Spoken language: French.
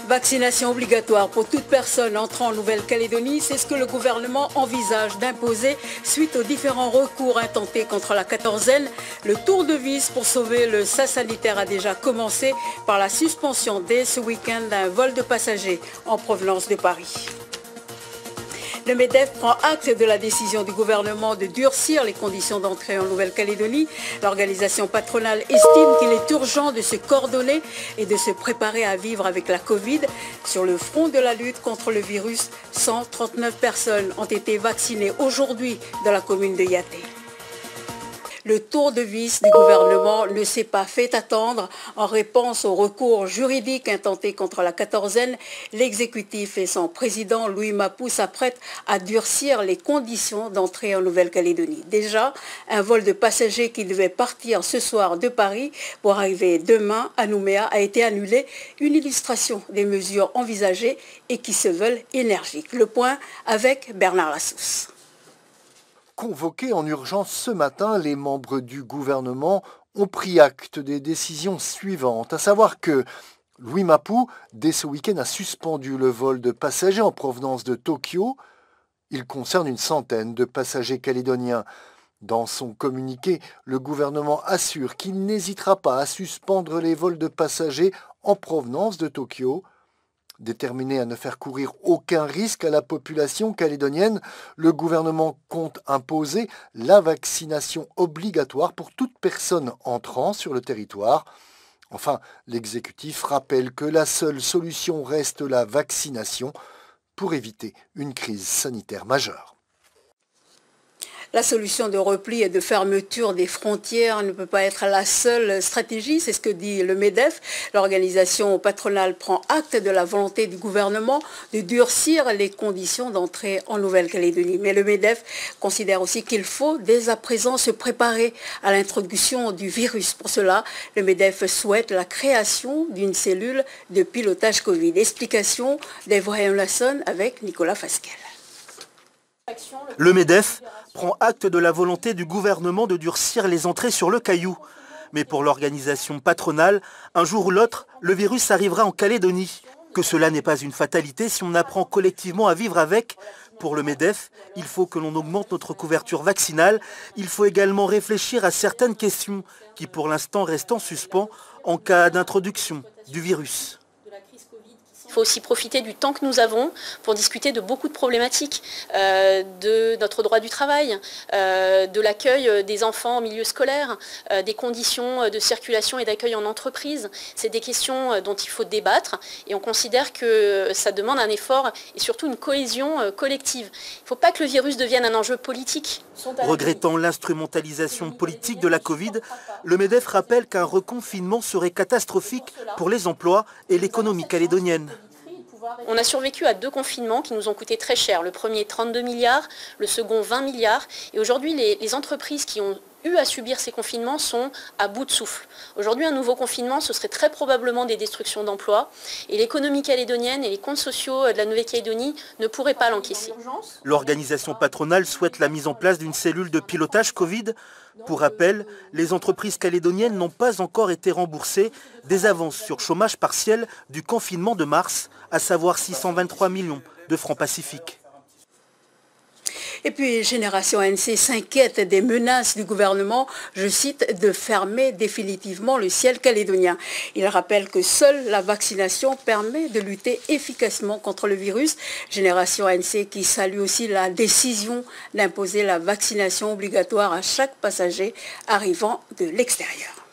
Vaccination obligatoire pour toute personne entrant en Nouvelle-Calédonie, c'est ce que le gouvernement envisage d'imposer suite aux différents recours intentés contre la quatorzaine. Le tour de vis pour sauver le SAS sanitaire a déjà commencé par la suspension dès ce week-end d'un vol de passagers en provenance de Paris. Le MEDEF prend acte de la décision du gouvernement de durcir les conditions d'entrée en Nouvelle-Calédonie. L'organisation patronale estime qu'il est urgent de se coordonner et de se préparer à vivre avec la Covid. Sur le front de la lutte contre le virus, 139 personnes ont été vaccinées aujourd'hui dans la commune de Yaté. Le tour de vis du gouvernement ne s'est pas fait attendre. En réponse au recours juridique intenté contre la quatorzaine, l'exécutif et son président Louis Mapou s'apprêtent à durcir les conditions d'entrée en Nouvelle-Calédonie. Déjà, un vol de passagers qui devait partir ce soir de Paris pour arriver demain à Nouméa a été annulé. Une illustration des mesures envisagées et qui se veulent énergiques. Le point avec Bernard Lassousse. Convoqués en urgence ce matin, les membres du gouvernement ont pris acte des décisions suivantes, à savoir que Louis Mapou, dès ce week-end, a suspendu le vol de passagers en provenance de Tokyo. Il concerne une centaine de passagers calédoniens. Dans son communiqué, le gouvernement assure qu'il n'hésitera pas à suspendre les vols de passagers en provenance de Tokyo. Déterminé à ne faire courir aucun risque à la population calédonienne, le gouvernement compte imposer la vaccination obligatoire pour toute personne entrant sur le territoire. Enfin, l'exécutif rappelle que la seule solution reste la vaccination pour éviter une crise sanitaire majeure. La solution de repli et de fermeture des frontières ne peut pas être la seule stratégie, c'est ce que dit le MEDEF. L'organisation patronale prend acte de la volonté du gouvernement de durcir les conditions d'entrée en Nouvelle-Calédonie. Mais le MEDEF considère aussi qu'il faut dès à présent se préparer à l'introduction du virus. Pour cela, le MEDEF souhaite la création d'une cellule de pilotage Covid. Explication d'Evrahim Lasson avec Nicolas Fasquel. Le MEDEF prend acte de la volonté du gouvernement de durcir les entrées sur le Caillou. Mais pour l'organisation patronale, un jour ou l'autre, le virus arrivera en Calédonie. Que cela n'est pas une fatalité si on apprend collectivement à vivre avec. Pour le MEDEF, il faut que l'on augmente notre couverture vaccinale. Il faut également réfléchir à certaines questions qui pour l'instant restent en suspens en cas d'introduction du virus. Il faut aussi profiter du temps que nous avons pour discuter de beaucoup de problématiques, de notre droit du travail, de l'accueil des enfants en milieu scolaire, des conditions de circulation et d'accueil en entreprise. C'est des questions dont il faut débattre et on considère que ça demande un effort et surtout une cohésion collective. Il ne faut pas que le virus devienne un enjeu politique. Regrettant l'instrumentalisation politique de la Covid, le MEDEF rappelle qu'un reconfinement serait catastrophique pour les emplois et l'économie calédonienne. On a survécu à 2 confinements qui nous ont coûté très cher. Le premier 32 milliards, le second 20 milliards. Et aujourd'hui, les entreprises qui ont eu à subir ces confinements sont à bout de souffle. Aujourd'hui, un nouveau confinement, ce serait très probablement des destructions d'emplois. Et l'économie calédonienne et les comptes sociaux de la Nouvelle-Calédonie ne pourraient pas l'encaisser. L'organisation patronale souhaite la mise en place d'une cellule de pilotage Covid. Pour rappel, les entreprises calédoniennes n'ont pas encore été remboursées des avances sur chômage partiel du confinement de mars, à savoir 623 millions de francs pacifiques. Et puis, Génération ANC s'inquiète des menaces du gouvernement, je cite, de fermer définitivement le ciel calédonien. Il rappelle que seule la vaccination permet de lutter efficacement contre le virus. Génération ANC qui salue aussi la décision d'imposer la vaccination obligatoire à chaque passager arrivant de l'extérieur.